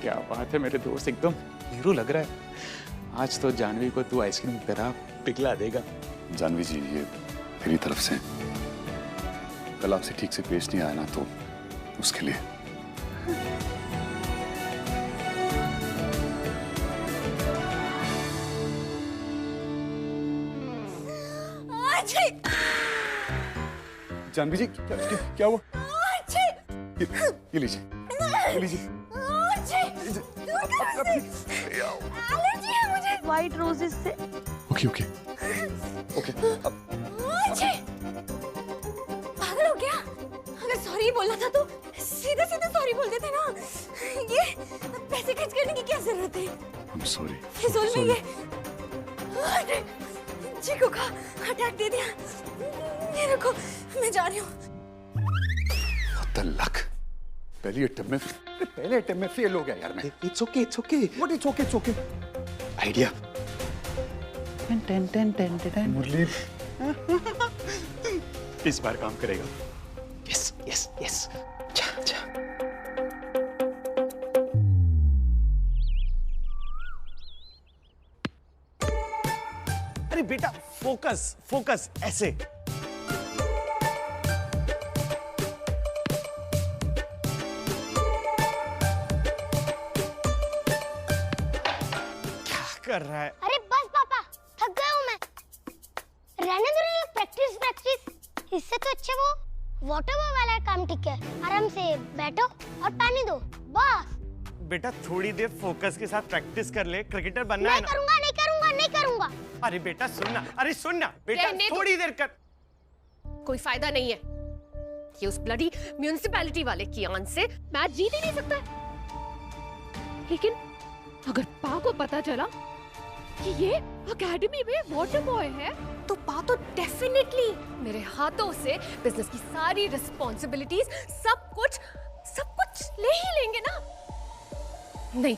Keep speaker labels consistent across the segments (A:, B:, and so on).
A: क्या बात है मेरे दोस्त, एकदम हीरो लग रहा है। आज तो जानवी को तू आइसक्रीम की तरह पिघला देगा।
B: जानवी जी, ये मेरी तरफ से कल आपसे ठीक से पेश नहीं आया ना, तो उसके लिए। जानवी जी, क्या हुआ? ये लीजिए, ये लीजिए।
C: एलर्जी है मुझे व्हाइट रोजेस से।
B: Okay okay okay.
C: पागल हो गया? अगर सॉरी बोलना था तो सीधे सीधे सॉरी बोल देते ना। ये पैसे खर्च करने की क्या जरूरत है?
B: I'm sorry.
C: फिजूल में ये चीकू का अटैक दे दिया। ये रखो, मैं जा रही हूँ।
B: What the luck? पहले अटेम्प्ट में फेल हो गया यार मैं।
A: It's okay, it's okay.
B: What it's okay?
A: Idea.
B: Murali,
A: इस बार काम करेगा। Yes yes yes. जा जा।
D: अरे बेटा, फोकस फोकस, ऐसे। क्या कर रहा है?
E: अरे बस पापा, थक गया हूँ मैं। रहने दो ये प्रैक्टिस। इससे तो अच्छा वो वाटर बॉय वाला काम ठीक है। आराम से बैठो और पानी दो, बस।
D: बेटा थोड़ी देर फोकस के साथ प्रैक्टिस कर ले, क्रिकेटर बनना है ना।
E: नहीं करूँगा।
D: अरे बेटा सुनना, अरे सुनना बेटा, थोड़ी देर कर।
F: कोई फायदा नहीं है। ये उस ब्लडी म्युनिसिपैलिटी वाले की आन से मैच जीत ही नहीं सकता है। लेकिन अगर पा को पता चला कि ये एकेडमी में वाटर बॉय है, तो पा तो डेफिनेटली मेरे हाथों से बिजनेस की सारी रिस्पॉन्सिबिलिटीज सब कुछ ले ही लेंगे ना। नहीं,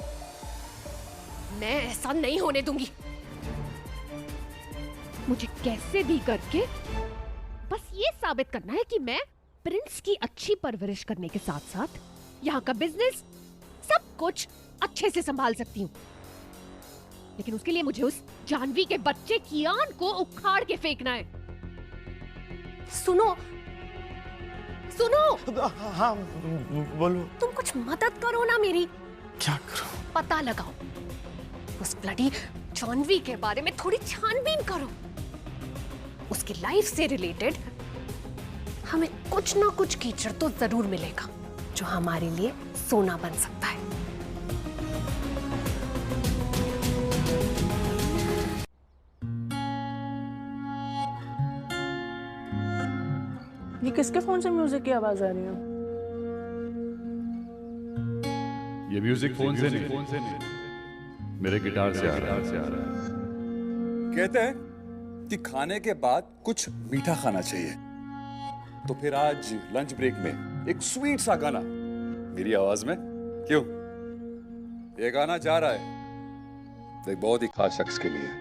F: मैं ऐसा नहीं होने दूंगी। मुझे कैसे भी करके बस ये साबित करना है कि मैं प्रिंस की अच्छी परवरिश करने के साथ साथ यहाँ का बिजनेस सब कुछ अच्छे से संभाल सकती हूँ। लेकिन उसके लिए मुझे उस जानवी के बच्चे कियान को उखाड़ के फेंकना है। सुनो सुनो,
D: हाँ बोलो।
F: तुम कुछ मदद करो ना मेरी।
D: क्या करूं?
F: पता लगाओ, उस ब्लडी जानवी के बारे में थोड़ी छानबीन करो। उसकी लाइफ से रिलेटेड हमें कुछ ना कुछ कीचड़ तो जरूर मिलेगा जो हमारे लिए सोना बन सकता है।
G: ये किसके फोन से म्यूजिक की आवाज आ रही है?
B: ये म्यूजिक फोन से नहीं, मेरे गिटार से आ रहा है। कहते हैं कि खाने के बाद कुछ मीठा खाना चाहिए, तो फिर आज लंच ब्रेक में एक स्वीट सा गाना मेरी आवाज में। क्यों? ये गाना जा रहा है एक बहुत ही खास शख्स के लिए।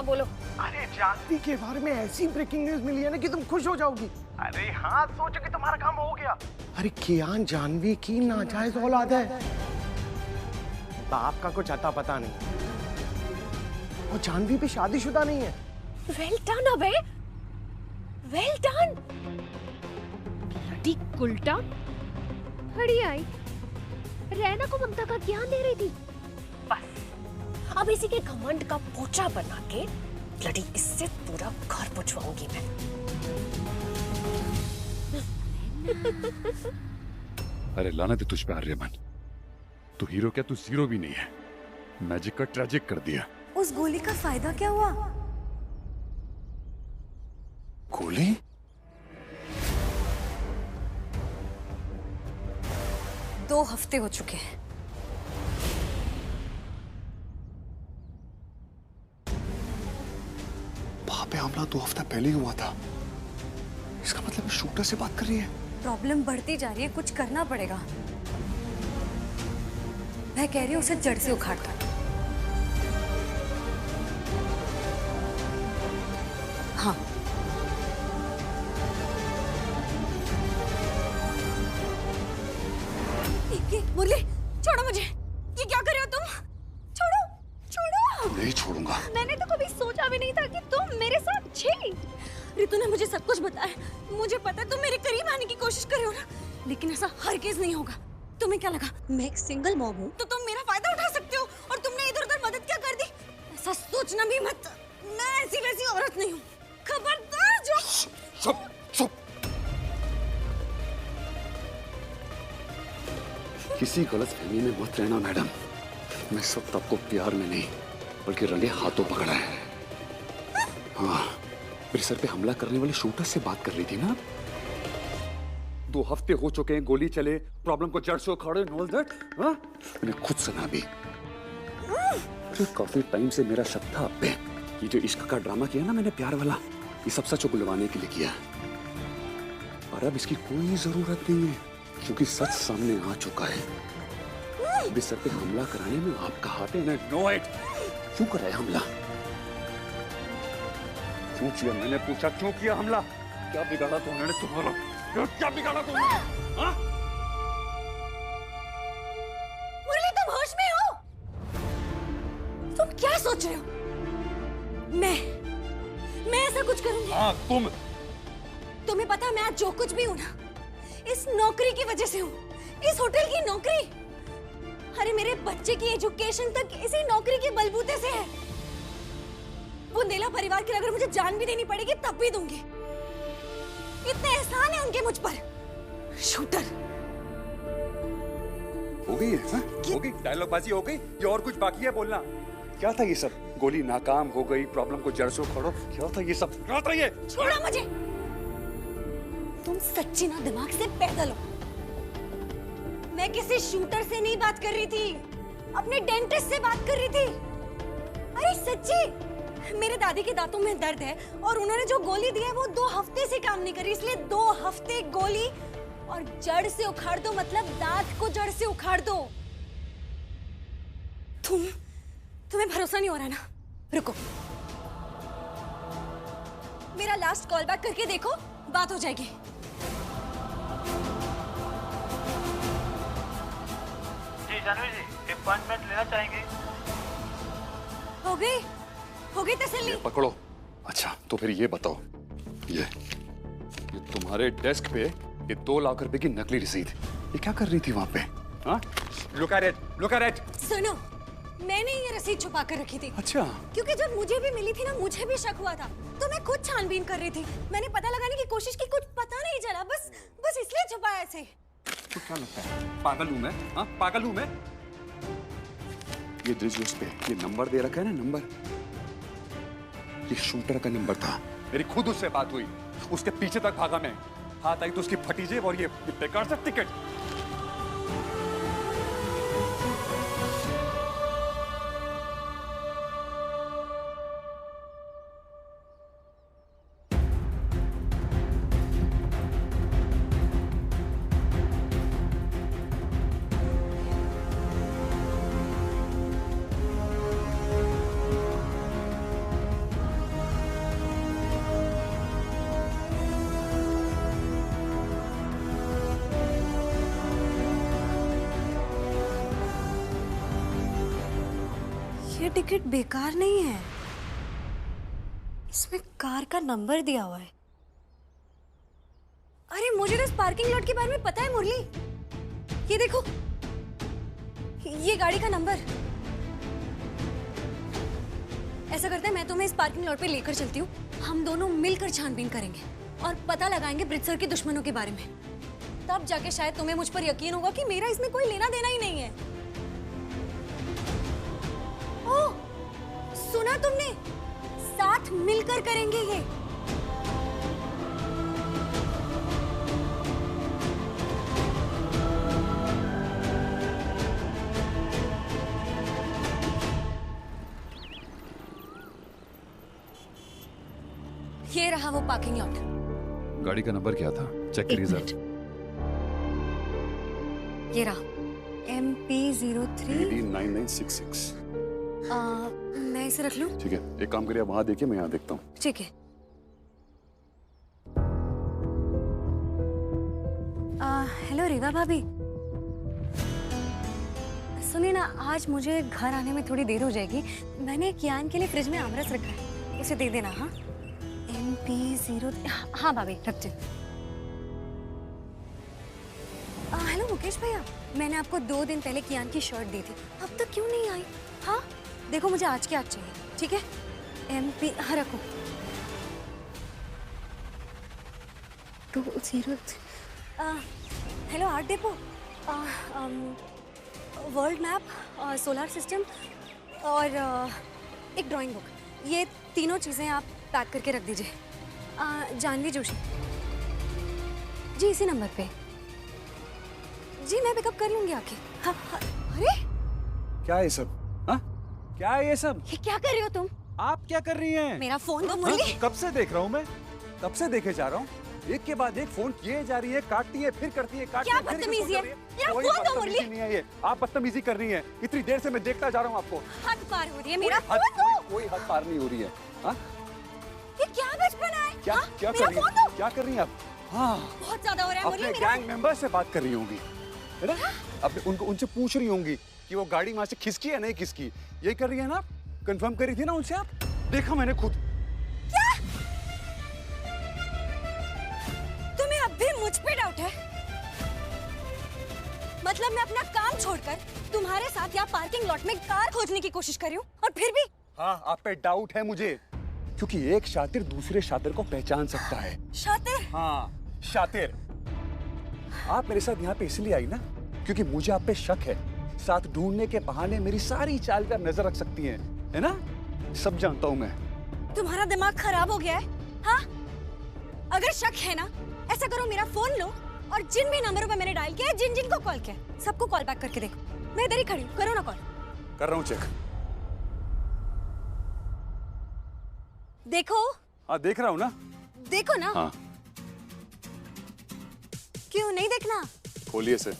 F: हाँ बोलो।
D: अरे जानवी के बारे में ऐसी ब्रेकिंग न्यूज मिली है ना कि तुम खुश हो जाओगी। अरे हाँ, सोचो कि तुम्हारा काम हो गया। अरे कियान जानवी की नाजायज औलाद है, बाप का कुछ अता पता नहीं, और जानवी भी शादीशुदा नहीं है।
F: वेल डन अबे, वेल डन। ब्लडी उल्टा खड़ी आई, रैना को ममता का ज्ञान दे रही थी। बस अब इसी के घमंड का पोचा बना के ब्लडी इससे पूरा घर पुछवाऊंगी मैं।
B: अरे लानत है तुझ पे आर्यमन, तू हीरो क्या, तू जीरो भी नहीं है। मैजिक का ट्रेजिक कर दिया।
C: उस गोली का फायदा क्या हुआ?
B: गोली?
C: दो हफ्ते हो चुके हैं।
B: वहां पे हमला 2 हफ्ता पहले ही हुआ था। इसका मतलब शूटर से बात कर रही है।
C: प्रॉब्लम बढ़ती जा रही है, कुछ करना पड़ेगा। मैं कह रही हूँ उसे जड़ से उखाड़ दो। हाँ, मुरली छोड़ो मुझे। ये क्या कर रहे हो तुम? छोड़ो छोड़ो।
B: नहीं छोड़ूंगा।
C: मैंने तो कभी सोचा भी नहीं था कि तुम मेरे साथ छी। रितु ने मुझे सब कुछ बताया। मुझे पता है तुम मेरे करीब आने की कोशिश कर रहे हो ना, लेकिन ऐसा हरगिज़ नहीं होगा। तुम्हें क्या लगा मैं एक सिंगल मॉम हूँ तो तुम मेरा फायदा उठा सकते हो, और तुमने इधर उधर मदद क्या कर दी? ऐसा सोचना भी मत। मैं ऐसी वैसी औरत नहीं हूँ। खबरदार जो।
B: चुप चुप। किसी गलतफहमी में मत रहना मैडम। मैं सब आपको प्यार में नहीं बल्कि रंगे हाथों पकड़ा है। हाँ, मेरे सर पे हमला करने वाले शूटर से बात कर रही थी ना। 2 हफ्ते हो चुके हैं, गोली चले, प्रॉब्लम को जड़ से उखाड़े, ऑल दैट। हाँ, मैंने खुद सुना भी। फिर काफी टाइम से मेरा शक था आप पे। ये जो इश्क का ड्रामा किया ना मैंने, प्यार वाला, ये सब सच उगलवाने के लिए किया। और अब इसकी कोई जरूरत नहीं है क्योंकि सच सामने आ चुका है। अभी सर पे हमला कराने में आपका हाथ है ना। No it. क्यों कराया हमला? क्यों किया? मैंने पूछा क्यों किया हमला? क्या बिगाड़ा तो उन्होंने तुम्हारा? क्या बिगाड़ा तुमने? हाँ?
C: मुरली तुम होश में हो? तुम क्या सोच रहे हो? मैं ऐसा कुछ करूंगी?
B: हाँ तुम।
C: तुम्हें पता है मैं आज जो कुछ भी हूं ना, इस नौकरी की वजह से हूँ। इस होटल की नौकरी। अरे मेरे बच्चे की एजुकेशन तक इसी नौकरी के बलबूते से है। बुंदेला परिवार के लिए अगर मुझे जान भी देनी पड़ेगी तब भी दूंगी। इतने एहसान है उनके मुझ पर। शूटर।
B: हो गई है? हाँ? हो गई? डायलॉगबाजी हो गई? ये और कुछ बाकी है बोलना? क्या था ये सब? गोली नाकाम हो गई, प्रॉब्लम को जड़ से उखाड़ो। क्या था ये सब? क्या था ये?
C: छोड़ो मुझे। तुम सच्ची ना दिमाग से पैदल हो। मैं किसी शूटर से नहीं बात कर रही थी, अपने डेंटिस्ट से बात कर रही थी। अरे सच्ची, मेरे दादी के दांतों में दर्द है और उन्होंने जो गोली दी है वो 2 हफ्ते से काम नहीं कर रही, इसलिए 2 हफ्ते गोली और जड़ से उखाड़ दो, मतलब दांत को जड़ से उखाड़ दो। तुम्हें भरोसा नहीं हो रहा ना? रुको, मेरा लास्ट कॉल बैक करके देखो, बात हो जाएगी।
H: जी जानवी जी, अपॉइंटमेंट लेना चाहेंगे?
C: हो गई तसल्ली?
B: पकड़ो। अच्छा तो फिर ये बताओ, ये तुम्हारे डेस्क पे ये 2 लाख रुपए की नकली रसीद, ये क्या कर रही थी वहां पे? हाँ? Look at it, look at it।
C: सुनो, मैंने ये रसीद छुपा कर रखी थी।
B: अच्छा।
C: क्योंकि जब मुझे भी मिली थी ना, मुझे भी शक हुआ था, तो मैं खुद छानबीन कर रही थी। मैंने पता लगाने की कोशिश की, कुछ पता नहीं चला, बस इसलिए छुपाया ऐसे।
B: तो क्या लगता है पागल हूं मैं? हाँ पागल हूं मैं? ये उस पे ये नंबर दे रखा है ना, नंबर, ये शूटर का नंबर था। मेरी खुद उससे बात हुई, उसके पीछे तक भागा मैं, हाथ आई तो उसकी फटी जेब और ये बेकार सा टिकट।
C: टिकट बेकार नहीं है, इसमें कार का नंबर दिया हुआ है। अरे मुझे तो इस पार्किंग लॉट के बारे में पता है मुरली। ये देखो, ये गाड़ी का नंबर। ऐसा करते हैं, मैं तुम्हें इस पार्किंग लॉट पे लेकर चलती हूँ। हम दोनों मिलकर छानबीन करेंगे और पता लगाएंगे ब्रित्सर के दुश्मनों के बारे में। तब जाके शायद तुम्हें मुझ पर यकीन होगा कि मेरा इसमें कोई लेना देना ही नहीं है। ओह, सुना तुमने? साथ मिलकर करेंगे ये। ये रहा वो पार्किंग लॉट।
B: गाड़ी का नंबर क्या था? चेक करिए जरा।
C: ये रहा MP03
I: PD9966।
C: मैं इसे रख लूं?
I: ठीक है, एक काम करिए, वहां देखिए, मैं यहाँ देखता हूँ।
C: ठीक है। हेलो रीवा भाभी, सुनिए ना, आज मुझे घर आने में थोड़ी देर हो जाएगी। मैंने कियान के लिए फ्रिज में आमरस रखा है, उसे दे देना। हाँ, MP03। हाँ भाभी, रख दे। हेलो मुकेश भैया, मैंने आपको 2 दिन पहले कियान की शर्ट दी थी, अब तक क्यों नहीं आई? हाँ देखो, मुझे आज के आज चाहिए, ठीक है? MP, हाँ रखो। 20। Hello art depot, world map, solar system और एक ड्राइंग बुक, ये तीनों चीज़ें आप पैक करके रख दीजिए। जानवी जोशी जी, इसी नंबर पे जी, मैं पिकअप कर लूंगी आके। हाँ, हाँ। अरे
B: क्या है सब? हाँ, क्या है ये सब?
C: ये क्या कर रही हो तुम?
B: आप क्या कर रही हैं?
C: मेरा फोन दो मुरली।
B: कब से देख रहा हूँ मैं, कब से देखे जा रहा हूँ। एक के बाद एक फोन किए जा रही है, काटती है, फिर करती है, काटती है,
C: क्या बदतमीजी है? मेरा
B: कोई
C: फोन दो मुरली।
B: बदतमीजी नहीं है ये, आप बदतमीजी कर रही हैं। इतनी देर से मैं देखता जा रहा हूँ आपको।
C: हद पार हो रही है, मेरा फोन दो।
B: कोई हद पार नहीं हो रही है। हाँ,
C: ये क्या बचपन है?
B: क्या
C: हाँ?
B: क्या
C: मेरा
B: कर रही
C: फोन
B: हैं?
C: दो।
B: क्या कर रही हैं आप? हाँ,
C: बहुत ज्यादा हो रहा है मुरली।
B: अपने गैंग मेंबर से बात कर रही होंगी, है ना? अब उनको उनसे पूछ रही होंगी कि वो गाड़ी वहां से खिसकी है नहीं खिसकी। ये कर रही है ना? कंफर्म करी थी ना उनसे आप? देखा मैंने खुद।
C: क्या? तुम्हें अब भी मुझ पे डाउट है? मतलब मैं अपना काम छोड़कर तुम्हारे साथ यहाँ पार्किंग लॉट में कार खोजने की कोशिश कर रही हूँ और फिर भी?
B: हाँ, आप पे डाउट है मुझे, क्योंकि एक शातिर दूसरे शातिर को पहचान सकता है।
C: शातिर?
B: हाँ, शातिर। आप मेरे साथ यहाँ पे इसलिए आई ना क्योंकि मुझे आप पे शक है। साथ ढूंढने के बहाने मेरी सारी चाल पर नजर रख सकती हैं, है ना? सब जानता हूँ मैं।
C: तुम्हारा दिमाग खराब हो गया है? हाँ? अगर शक है ना, ऐसा करो, मेरा फोन लो और जिन भी नंबरों पे मैंने डायल किया है, जिन जिन को कॉल किया, सबको कॉल बैक करके देखो। मैं इधर ही खड़ी हूँ, करो ना कॉल।
B: कर रहा हूँ चेक।
C: देखो।
B: हाँ, देख रहा हूँ ना।
C: देखो ना।
B: हाँ।
C: क्यों नहीं देखना?
I: खोलिए से।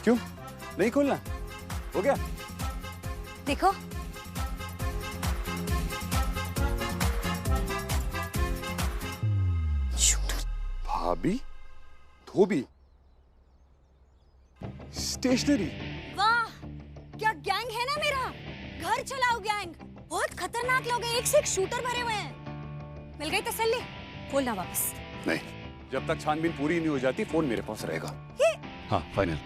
B: क्यों नहीं खोलना? हो गया?
C: देखो।
I: भाभी, धोबी, स्टेशनरी।
C: वाह, क्या गैंग है ना मेरा। घर चलाओ गैंग, बहुत खतरनाक लोग हैं, एक से एक शूटर भरे हुए हैं। मिल गई तसल्ली? खोलना वापस।
I: नहीं,
B: जब तक छानबीन पूरी नहीं हो जाती फोन मेरे पास रहेगा।
C: ये
I: हाँ, फाइनल।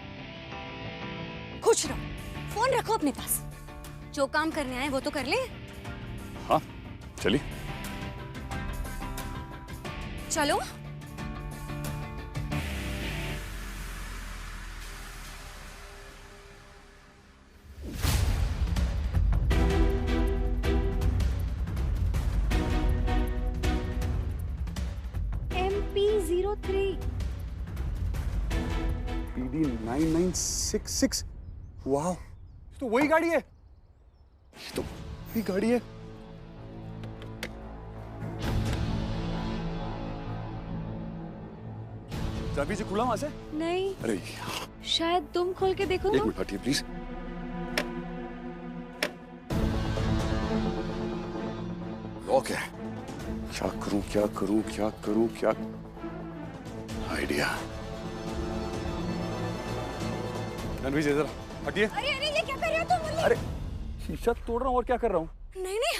C: खुश रहो, फोन रखो अपने पास। जो काम करने आए वो तो कर ले।
I: हाँ, चलिए।
C: चलो। MP03
B: PD9966। वाह, तो वही गाड़ी है। ये तो वही गाड़ी है। चाबी से खुला वहां से?
C: नहीं,
I: अरे
C: शायद तुम खोल के देखो
I: एक
C: ना।
I: मिनट हटिए प्लीज। लॉक है। क्या करूं क्या करूं क्या करूं क्या आइडिया। जानवी जी जरा हटिए।
C: अरे अरे ये क्या कर रहे हो तुम मुरली?
I: अरे शीशा तोड़ रहा हूँ और क्या कर रहा हूँ?
C: नहीं नहीं,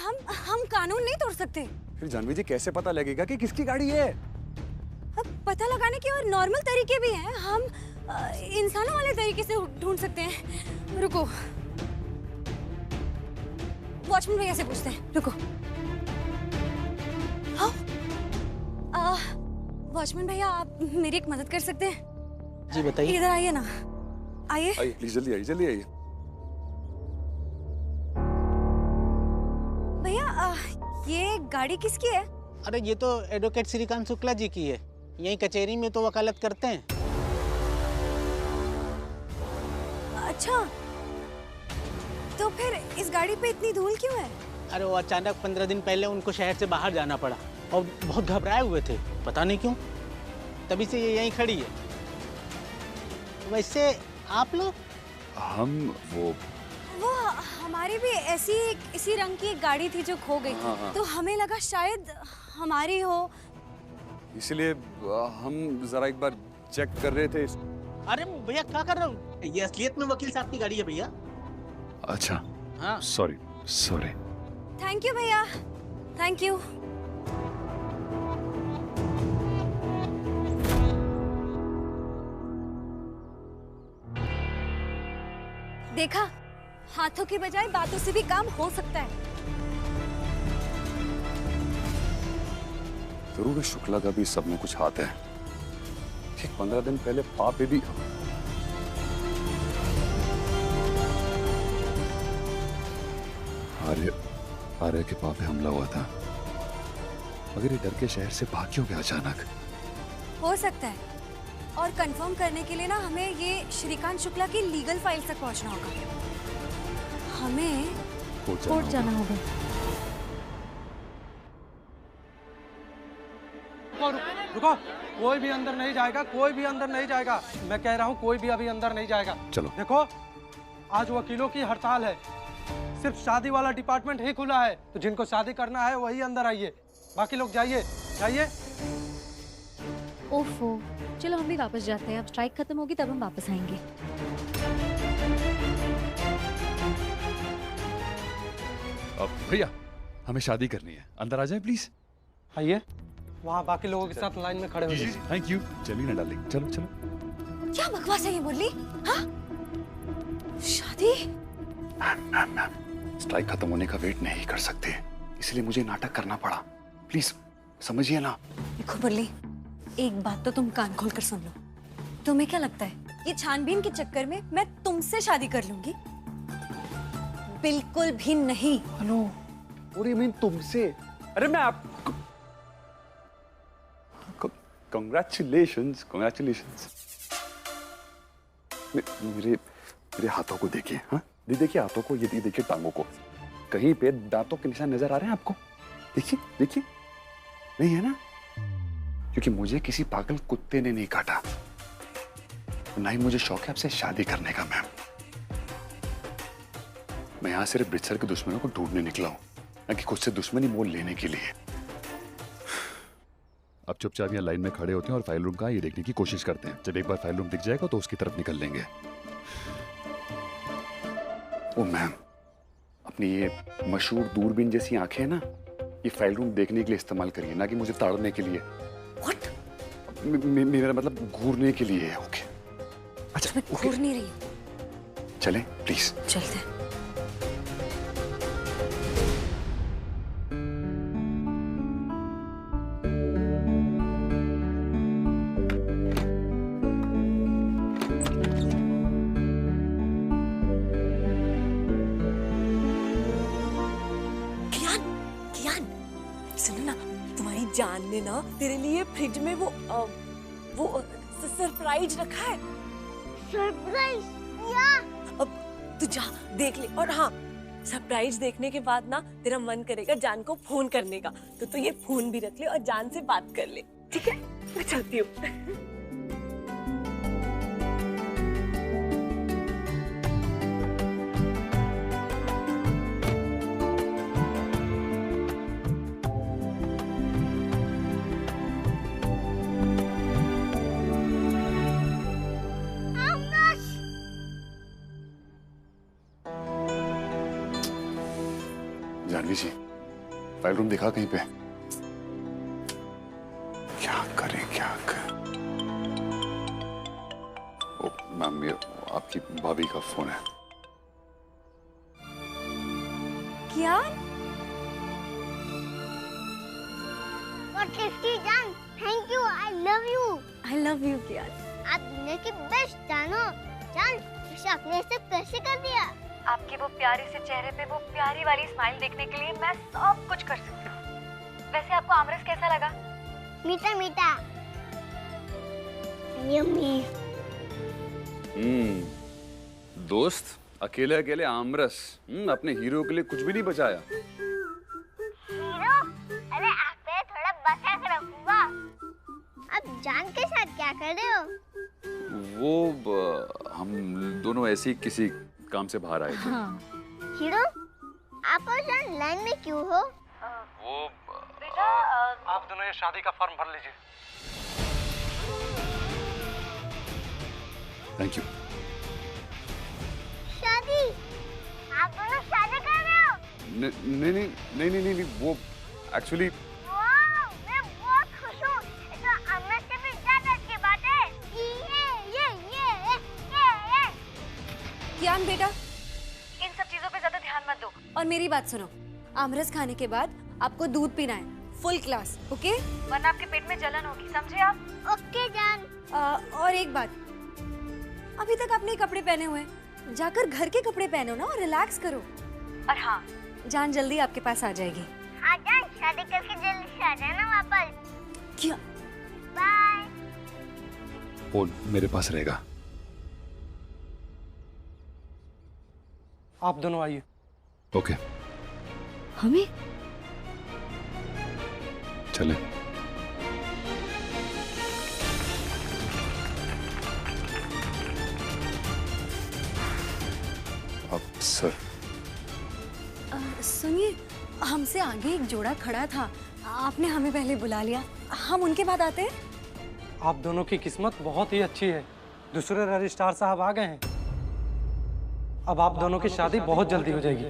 C: हम कानून नहीं तोड़ सकते।
I: फिर जानवी जी कैसे पता लगेगा कि किसकी गाड़ी है?
C: अब पता लगाने के और नॉर्मल तरीके भी हैं। हम इंसानों वाले तरीके से ढूंढ सकते हैं। रुको, वॉचमैन भैया से पूछते हैं। रुको। हाँ, वॉचमैन भैया आप मेरी एक मदद कर सकते हैं?
J: जी बताइए।
C: इधर आइए ना, आइए।
I: आइए प्लीज, जल्दी आइए, जल्दी आइए।
C: भैया ये गाड़ी किसकी है?
J: अरे ये तो एडवोकेट श्रीकांत शुक्ला जी की है। यही कचहरी में तो वकालत करते हैं।
C: अच्छा, तो फिर इस गाड़ी पे इतनी धूल क्यों है?
J: अरे वो अचानक 15 दिन पहले उनको शहर से बाहर जाना पड़ा और बहुत घबराए हुए थे, पता नहीं क्यों, तभी से ये यहीं खड़ी है। वैसे आप लोग?
I: हम वो
C: हमारी भी ऐसी इसी रंग की एक गाड़ी थी जो खो गई थी। तो हमें लगा शायद हमारी हो,
I: इसलिए हम जरा एक बार चेक कर रहे थे।
J: अरे भैया क्या कर रहे हो? ये असलियत में वकील साहब की गाड़ी है भैया।
I: अच्छा
J: हाँ
I: सॉरी सॉरी।
C: थैंक यू भैया, थैंक यू। देखा, हाथों की बजाय बातों से भी काम हो सकता है।
I: जरूर शुक्ला का भी सब में कुछ हाथ है। ठीक 15 दिन पहले पाप पे भी आर्य के पाप पे हमला हुआ था, मगर ये डर के शहर से भाग क्यों गया अचानक?
C: हो सकता है, और कंफर्म करने के लिए ना हमें ये श्रीकांत शुक्ला की लीगल फाइल तक पहुंचना होगा। हमें कोर्ट जाना होगा।
K: रुको, कोई भी अंदर नहीं जाएगा, कोई भी अंदर नहीं जाएगा। मैं कह रहा हूँ कोई भी अभी अंदर नहीं जाएगा।
I: चलो।
K: देखो, आज वकीलों की हड़ताल है, सिर्फ शादी वाला डिपार्टमेंट ही खुला है, तो जिनको शादी करना है वही अंदर आइए, बाकी लोग जाइए जाइए।
L: ओफो, चलो हम भी वापस जाते हैं। अब स्ट्राइक खत्म होगी तब हम वापस आएंगे।
I: अब भैया हमें शादी करनी है, अंदर आ जाए प्लीज।
K: आइए, वहाँ बाकी लोगों के साथ लाइन में खड़े हो जाइए।
I: Thank you. चलिए ना डार्लिंग, चलो चलो।
C: क्या बकवास है ये मुरली? हाँ? शादी?
I: स्ट्राइक खत्म होने का वेट नहीं कर सकते, इसलिए मुझे नाटक करना पड़ा। प्लीज समझिए ना।
C: देखो मुरली, एक बात तो तुम कान खोल कर सुन लो। तुम्हें क्या लगता है ये छानबीन के चक्कर में मैं तुमसे शादी कर लूंगी? बिल्कुल भी नहीं।
I: हेलो, और ये मीन तुमसे? अरे मैं आपको Congratulations, congratulations। मेरे हाथों को देखिए। हाँ, देखिए हाथों को, ये देखिए टांगों को, कहीं पे दांतों के निशान नजर आ रहे हैं आपको? देखिए देखिए, नहीं है ना? क्योंकि मुझे किसी पागल कुत्ते ने नहीं काटा, ना ही मुझे शौक है आपसे शादी करने का। मैम, मैं यहाँ सिर्फ ब्रिट्सर के दुश्मनों को ढूंढने निकला हूँ, ना कि खुद से दुश्मनी मोल लेने के लिए। अब चुपचाप यहाँ लाइन में खड़े होते हैं और फाइल रूम का ये देखने की कोशिश करते हैं। जब एक बार फाइल रूम दिख जाएगा तो उसकी तरफ निकल लेंगे। ओ मैम, अपनी ये मशहूर दूरबीन जैसी आंखें हैं ना, ये फाइल रूम देखने के लिए इस्तेमाल करिए, ना कि मुझे ताड़ने के लिए।
C: What?
I: मेरा मतलब घूरने के लिए है। ओके, अच्छा
C: मैं घूर नहीं रही।
I: चलें प्लीज।
C: चलते हैं।
M: जान ने ना तेरे लिए फ्रिज में वो सरप्राइज रखा है।
E: सरप्राइज? या
M: अब तू जा देख ले। और हाँ, सरप्राइज देखने के बाद ना तेरा मन करेगा जान को फोन करने का, तो तू ये फोन भी रख ले और जान से बात कर ले, ठीक है? मैं चलती हूँ।
I: जानवी जी, फाइल रूम दिखा कहीं पे। क्या करें क्या करें। ओ मैम, ये आपकी भाभी का फोन है।
C: क्या?
E: जान, thank you, I love you.
C: I love you Kiaan.
E: आप दुनिया की बेस्ट जानो। जान, इसे आपने ऐसे कैसे कर दिया?
L: आपके वो प्यारे से चेहरे पे वो प्यारी वाली स्माइल देखने के लिए मैं सब कुछ कर सकती हूँ। वैसे आपको आमरस कैसा लगा?
E: मीठा मीठा। यम्मी।
I: दोस्त, अकेले अकेले आमरस, अपने हीरो के लिए कुछ भी नहीं बचाया।
E: हीरो? अरे आप पे थोड़ा बचा कर रखूंगा। अब जान के साथ क्या कर रहे हो?
I: वो हम दोनों ऐसे ही किसी काम से बाहर आए थे।
E: हाँ। हीरो, आप और जान लाइन में क्यों हो?
I: वो
K: बेटा, आप दोनों ये शादी का फॉर्म भर लीजिए।
I: Thank you.
E: शादी? आप दोनों शादी कर रहे हो?
I: नहीं, वो एक्चुअली।
E: मैं बहुत खुश हूँ। तो अम्मा से भी ज्यादा अच्छी बात है। ये।
C: कियान बेटा,
L: इन सब चीजों पे ज्यादा ध्यान मत दो।
C: और मेरी बात सुनो, आमरस खाने के बाद आपको दूध पीना है, फुल क्लास, ओके?
L: वरना आपके पेट में जलन होगी, समझे आप?
E: ओके जान।
C: और एक बात, अभी तक आपने कपड़े पहने हुए हैं, जाकर घर के कपड़े पहनो ना और रिलैक्स करो।
L: और हाँ,
C: जान जल्दी आपके पास आ जाएगी।
E: हाँ जान, शादी करके जल्दी से आ जाना वापस।
C: क्या?
E: बाय।
I: फोन मेरे पास रहेगा।
K: आप दोनों आइए।
I: ओके।
C: हमें?
I: चले। अब सर।
C: सुनिए, हमसे आगे एक जोड़ा खड़ा था, आपने हमें पहले बुला लिया, हम उनके बाद आते हैं।
K: आप दोनों की किस्मत बहुत ही अच्छी है, दूसरे रजिस्ट्रार साहब आ गए हैं। अब आप दोनों की शादी बहुत जल्दी हो जाएगी।